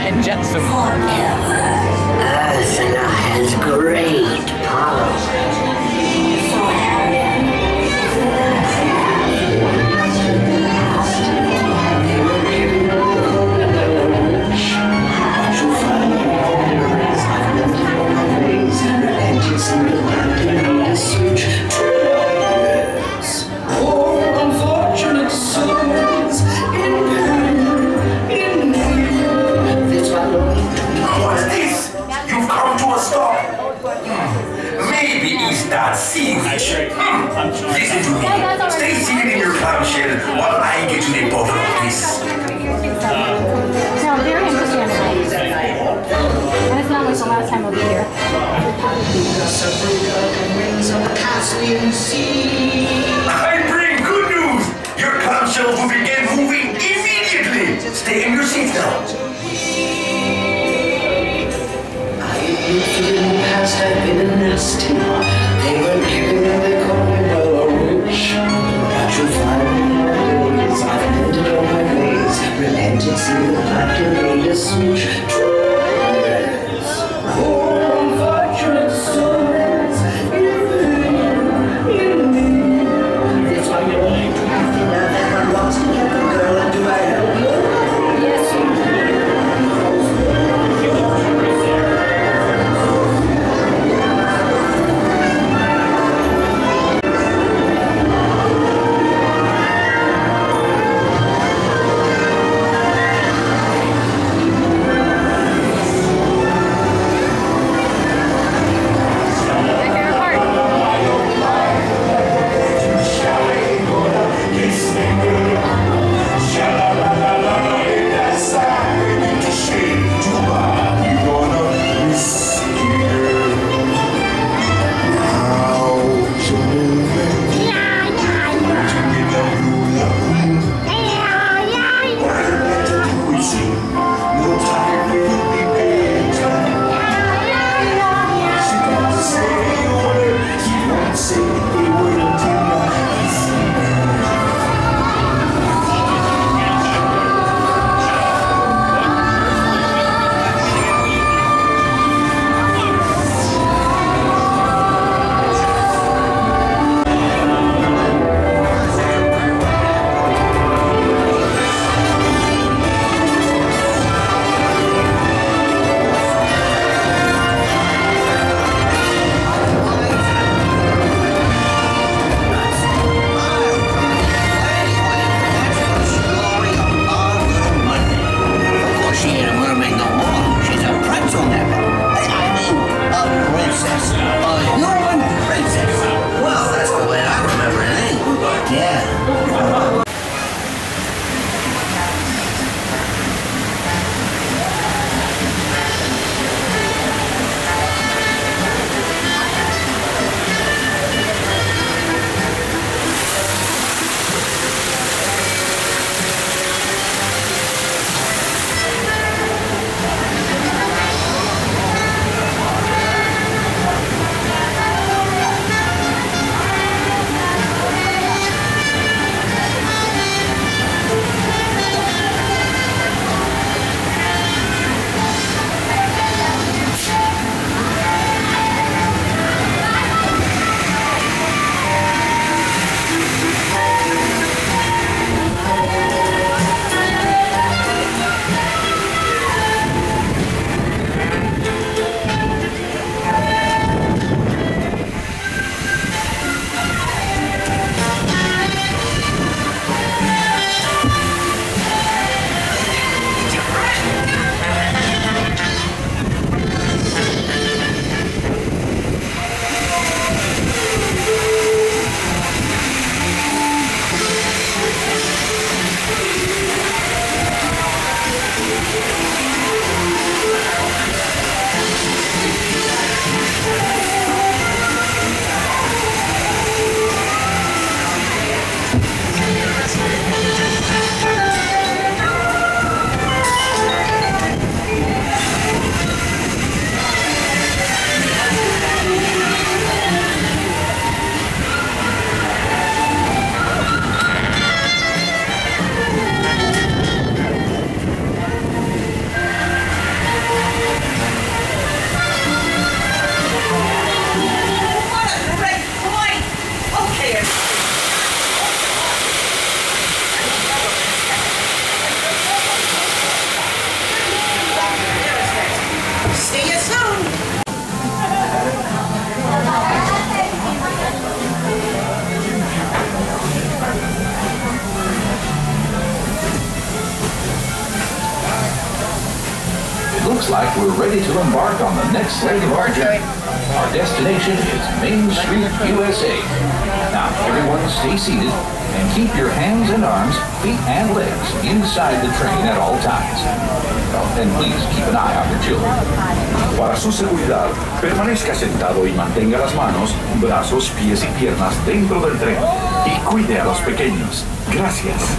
and Jetsam. Forever, Ursula has great power. So Harriet, they will kill the witch. But you'll find memories of the ways relentless in the land and search treasures. Poor unfortunate souls in pain, in need. This one. What's this? You've come to a stop. Maybe it's that scene. Listen to me. Stay seated in your clamshell while I get you the bottle of this. No, very understandable. And it's not like the last time we'll be here. I bring good news. Your clamshells will begin moving immediately. Stay in your seats now. In the past I've been a nasty. They were killing and they called me a witch. But you'll find nowadays I've mended all my ways. Relented, see the black and made a switch. Treasures, poor unfortunate souls in me. It's why you're happy now that I'm lost and you're the girl, and do I help you? Yes, you do. looks like we're ready to embark on the next leg of our journey. Our destination is Main Street, USA. Now, everyone stay seated and keep your hands and arms, feet and legs inside the train at all times. And please keep an eye on your children. Para su seguridad, permanezca sentado y mantenga las manos, brazos, pies y piernas dentro del tren. Y cuide a los pequeños. Gracias.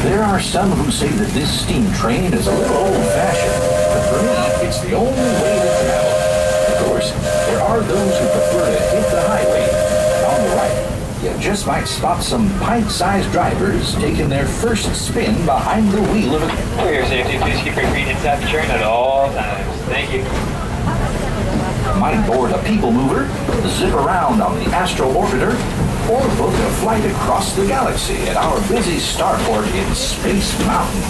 There are some who say that this steam train is a little old-fashioned, but for me, it's the only way to travel. Of course, there are those who prefer to hit the highway. On the right, you just might spot some pint-sized drivers taking their first spin behind the wheel of a... For your safety, please keep your feet inside the train at all times. Thank you. Might board a people mover, zip around on the Astro Orbiter, or book a flight across the galaxy at our busy starport in Space Mountain.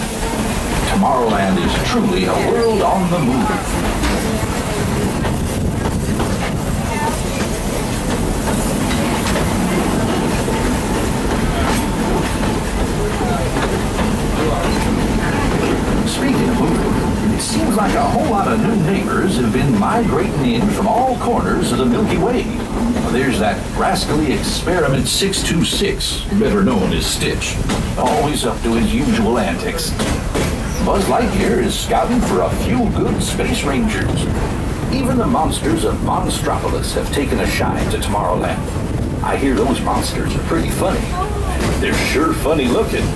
Tomorrowland is truly a world on the move. Speaking of moving, it seems like a whole lot of new neighbors have been migrating in from all corners of the Milky Way. There's that rascally Experiment 626, better known as Stitch, always up to his usual antics. Buzz Lightyear is scouting for a few good space rangers. Even the monsters of Monstropolis have taken a shine to Tomorrowland. I hear those monsters are pretty funny. They're sure funny looking.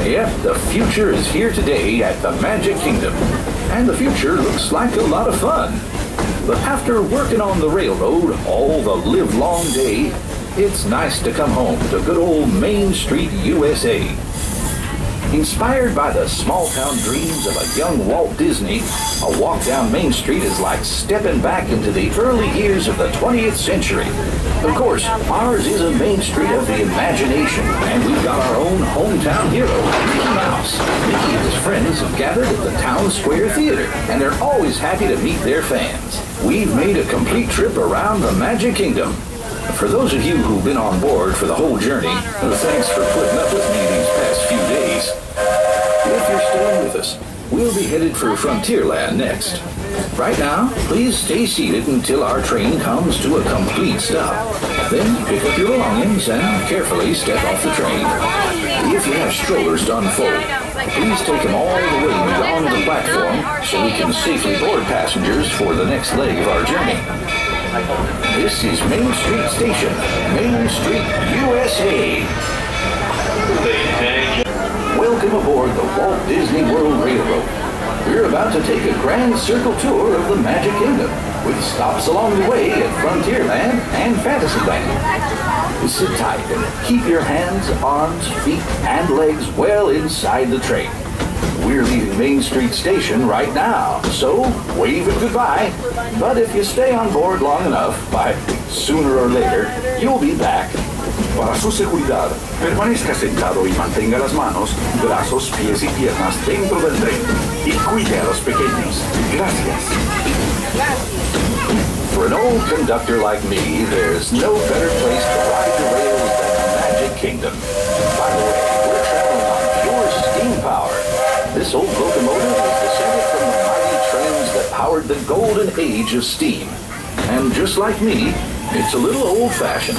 Yep, the future is here today at the Magic Kingdom. And the future looks like a lot of fun. But after working on the railroad all the livelong day, it's nice to come home to good old Main Street, USA. Inspired by the small-town dreams of a young Walt Disney, a walk down Main Street is like stepping back into the early years of the 20th century. Of course, ours is a Main Street of the imagination, and we've got our own hometown hero, Mickey Mouse. Mickey and his friends have gathered at the Town Square Theater, and they're always happy to meet their fans. We've made a complete trip around the Magic Kingdom. For those of you who've been on board for the whole journey, thanks for putting up with me these past few days. If you're staying with us, we'll be headed for Frontierland next. Right now, please stay seated until our train comes to a complete stop. Then pick up your belongings and carefully step off the train. If you have strollers to unfold, please take them all the way beyond the platform so we can safely board passengers for the next leg of our journey. This is Main Street Station, Main Street, USA. Welcome aboard the Walt Disney World Railroad. We're about to take a grand circle tour of the Magic Kingdom, with stops along the way at Frontierland and Fantasyland. Sit tight and keep your hands, arms, feet, and legs well inside the train. We're leaving Main Street Station right now, so wave it goodbye. But if you stay on board long enough, sooner or later, you'll be back. Para su seguridad, permanezca sentado y mantenga las manos, brazos, pies y piernas dentro del tren. Y cuide a los pequeños. Gracias. For an old conductor like me, there's no better place to ride the rails than the Magic Kingdom. By the way, we're traveling on pure steam power. This old locomotive is descended from the mighty trains that powered the golden age of steam. And just like me, it's a little old-fashioned.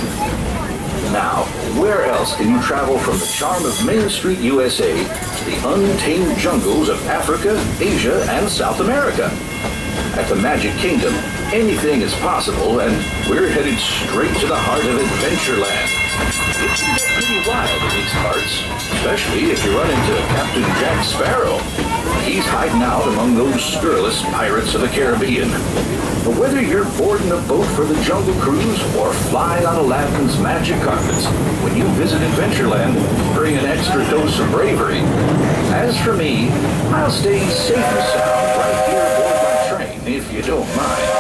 Now, where else can you travel from the charm of Main Street, USA to the untamed jungles of Africa, Asia, and South America? At the Magic Kingdom, anything is possible, and we're headed straight to the heart of Adventureland. It can get pretty wild in these parts, especially if you run into Captain Jack Sparrow. He's hiding out among those scurrilous pirates of the Caribbean. But whether you're boarding a boat for the Jungle Cruise or flying on Aladdin's magic carpets, when you visit Adventureland, bring an extra dose of bravery. As for me, I'll stay safe and sound right here aboard my train, if you don't mind.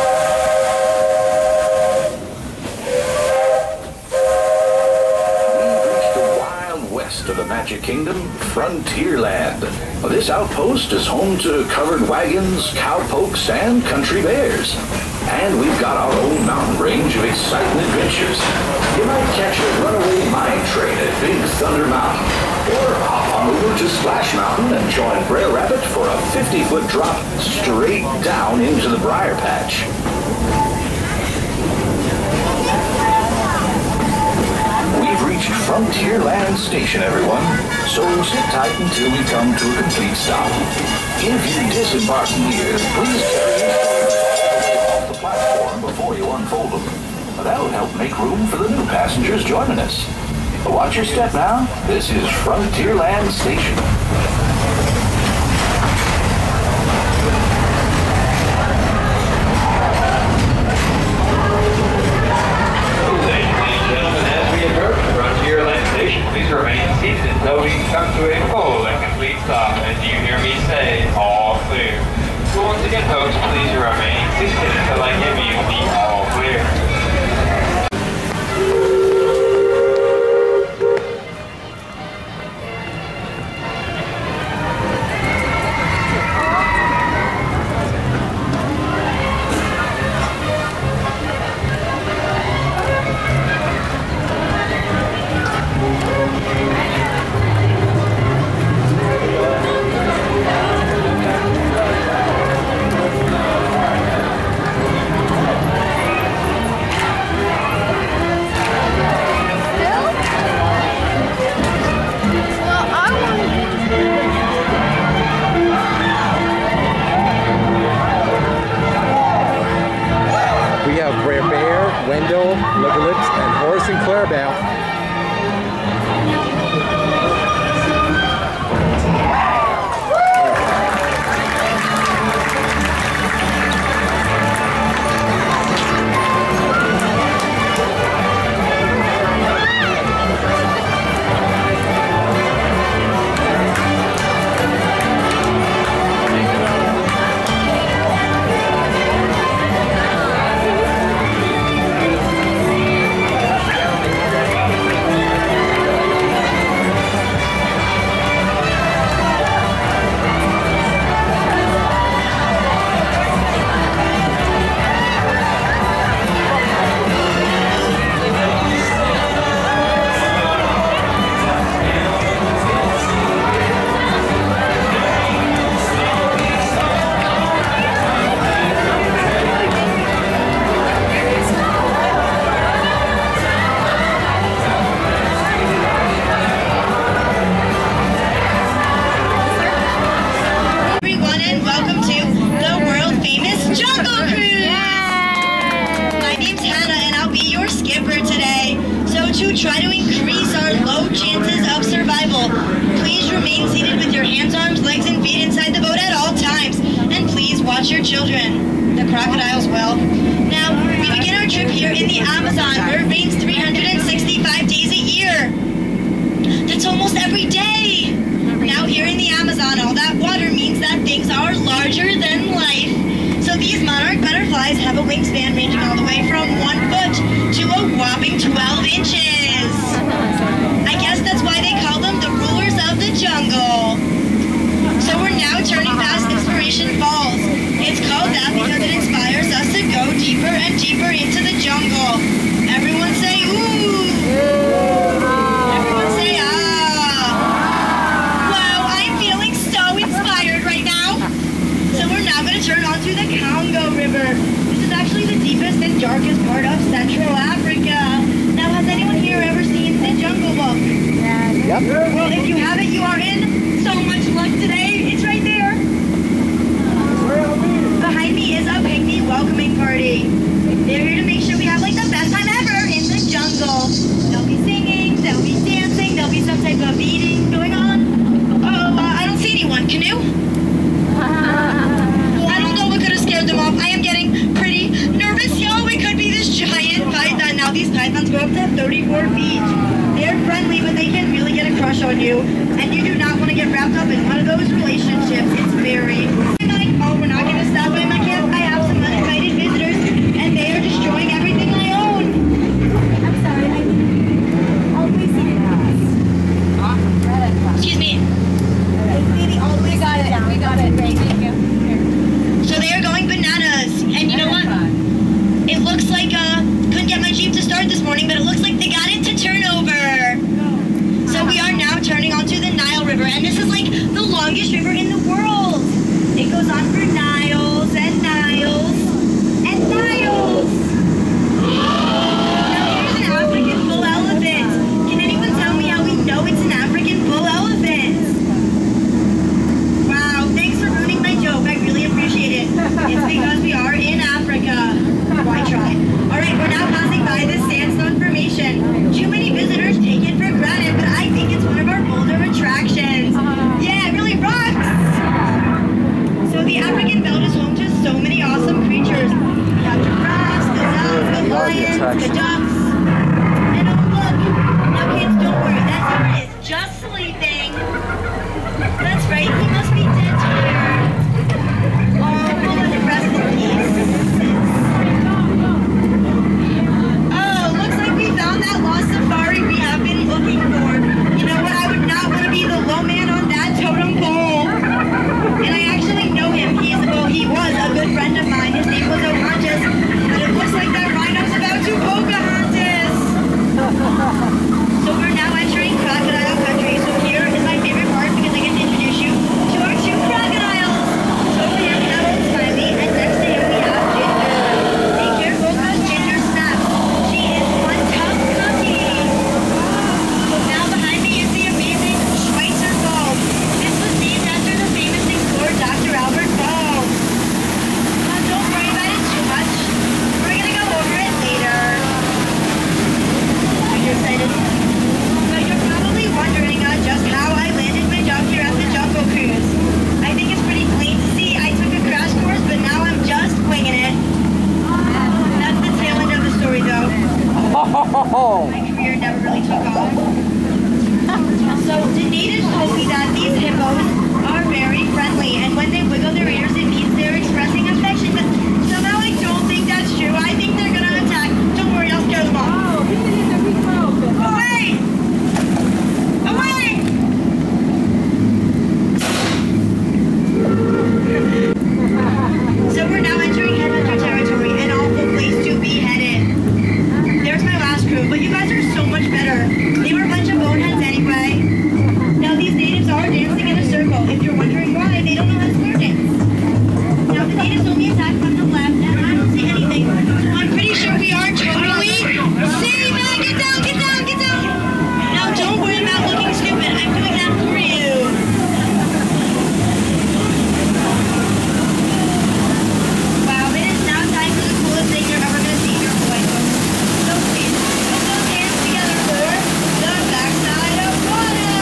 Magic Kingdom, Frontierland. This outpost is home to covered wagons, cowpokes, and country bears. And we've got our own mountain range of exciting adventures. You might catch a runaway mine train at Big Thunder Mountain, or hop on over to Splash Mountain and join Brer Rabbit for a 50-foot drop straight down into the Briar Patch. We've reached Frontierland Station, everyone, so sit tight until we come to a complete stop. If you disembark here, please carry your off the platform before you unfold them. That'll help make room for the new passengers joining us. Watch your step now. This is Frontierland Station. Frontierland Station, please remain seated until we come to a full and complete stop. And do you hear me say, all clear? So once again, folks, please remain seated until I give you the all clear. Wendell, Liverlet, and Horace and Clarabelle. Try to increase our low chances of survival. Please remain seated with your hands, arms, legs, and feet inside the boat at all times. And please watch your children. The crocodiles will. Now, we begin our trip here in the Amazon, where it rains 365 days a year. That's almost every day. Now here in the Amazon, all that water means that things are larger than life. So these monarch butterflies have a wingspan ranging all the way from 1 foot to a whopping 12 inches. I guess that's why they call them the rulers of the jungle. So we're now turning past Inspiration Falls. It's called that because it inspires us to go deeper and deeper into the jungle. Everyone say ooh. Everyone say ah. Wow, I'm feeling so inspired right now. So we're now going to turn onto the Congo River. This is actually the deepest and darkest part of Central Africa. Now, has anyone here ever seen The Jungle Book? Yeah. Yep. Well, if you haven't, you are in so much luck today. It's right there. Behind me is a pygmy welcoming party. They're here to make sure we have like the best time ever in the jungle. They'll be singing, they'll be dancing, there'll be some type of eating going on. I don't see anyone. Canoe? I don't know what could have scared them off. I am getting pretty nervous, y'all. We could be this giant python. Now these pythons go up to 34 feet. They're friendly, but they can really get a crush on you. And you do not want to get wrapped up in one of those relationships. It's very... Oh, we're not going to stop by my camp. I have some uninvited visitors, and they are destroying everything I own. I'm sorry. I'll be seated. try. All right, we're now passing by the sandstone formation. Too many visitors take it for granted, but I think it's one of our bolder attractions. Yeah, it really rocks. So the African belt is home to so many awesome creatures. We have giraffes, gazelles, the lions, the ducks. And oh look, now kids, don't worry, that zebra is just sleeping. That's right, he must be dead tired. Oh, we'll let him rest in peace. Oh, looks like we found that lost safari we have been looking for. You know what, I would not want to be the low man on that totem pole. And I actually know him. He was a good friend of mine. His name was Ohantis. But it looks like that rhino's about to Pocahontas. So we're now entering crocodile country. So here is my favorite part because I get to introduce you to our two crocodiles. So over here we have Old Smiley, and next to him we have Ginger. Hey, here goes Ginger Snap. She is one tough cookie. So now behind me is the amazing Schweitzer Bulb. This was named after the famous explorer Dr. Albert Ball. Don't worry about it too much. We're gonna go over it later. Are you excited? So you're probably wondering just how I landed my job here at the Jungle Cruise. I think it's pretty plain to see. I took a crash course, but now I'm just winging it. That's the tail end of the story, though. My career never really took off. So the natives told me that these hippos are very friendly, and when they wiggle their ears, it means they're expressing affection. But somehow I don't think that's true. I think they're gonna attack. Don't worry, I'll scare them off. Away! Away! So we're now entering headhunter territory, an awful place to be headed. There's my last crew, but you guys are so much better. They were a bunch of boneheads anyway. Now these natives are dancing in a circle. If you're wondering why, they don't know how to square dance. Now the natives only attack from the left, and I don't see anything. So I'm pretty sure we are totally safe. Get down, get down, get down. Now don't worry about looking stupid. I'm doing that for you. Wow, it is now time for the coolest thing you're ever going to see in your life. So please, put those hands together for the backside of water.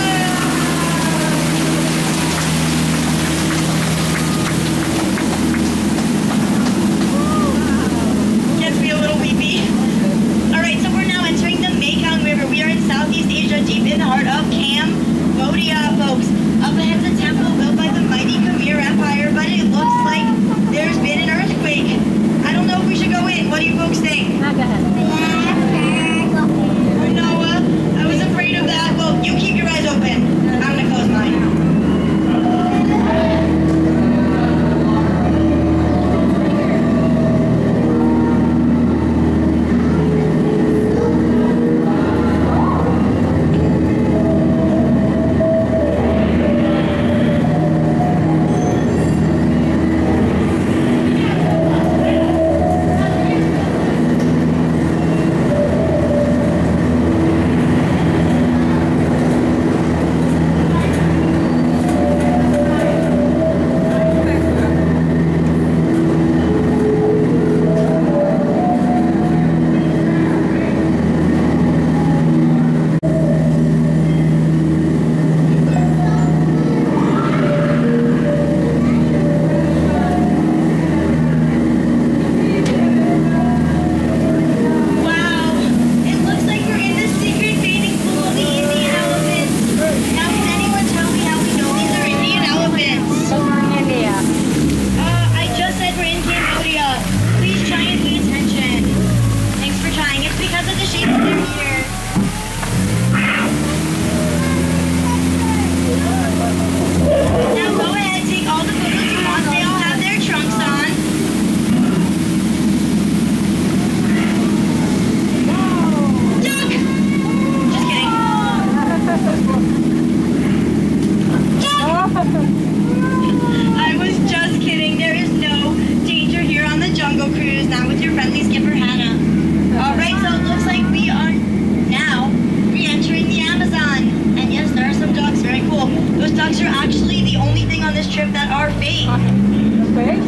Gets me a little weepy. Alright, so we're now entering the Mekong River. We are in Southeast Asia, deep in the heart of Cambodia, folks. Up ahead's a temple built by the mighty Khmer Empire, but it looks like there's been an earthquake. I don't know if we should go in. What do you folks think? Not gonna. Noah, I was afraid of that. Well, you keep your eyes open. I'm gonna close mine.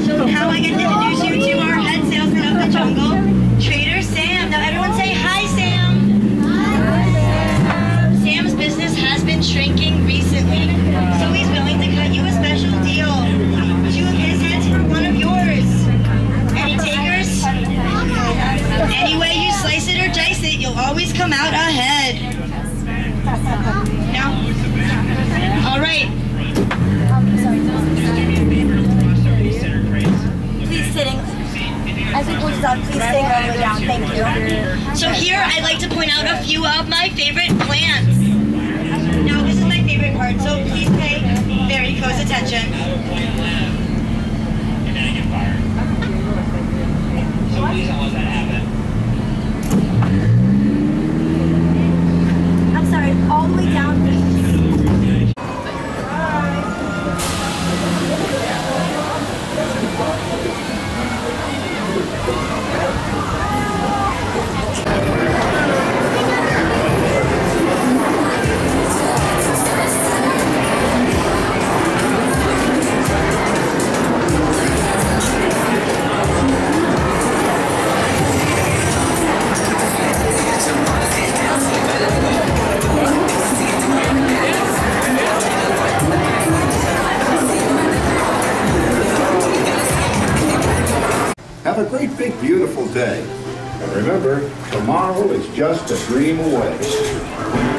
So now I get to introduce you to our head salesman of the jungle. As we close out, please stay all the way down. Thank you. So here, I'd like to point out a few of my favorite plants. Now, this is my favorite part, so please pay very close attention. I'm sorry, all the way down. Have a great, big, beautiful day. And remember, tomorrow is just a dream away.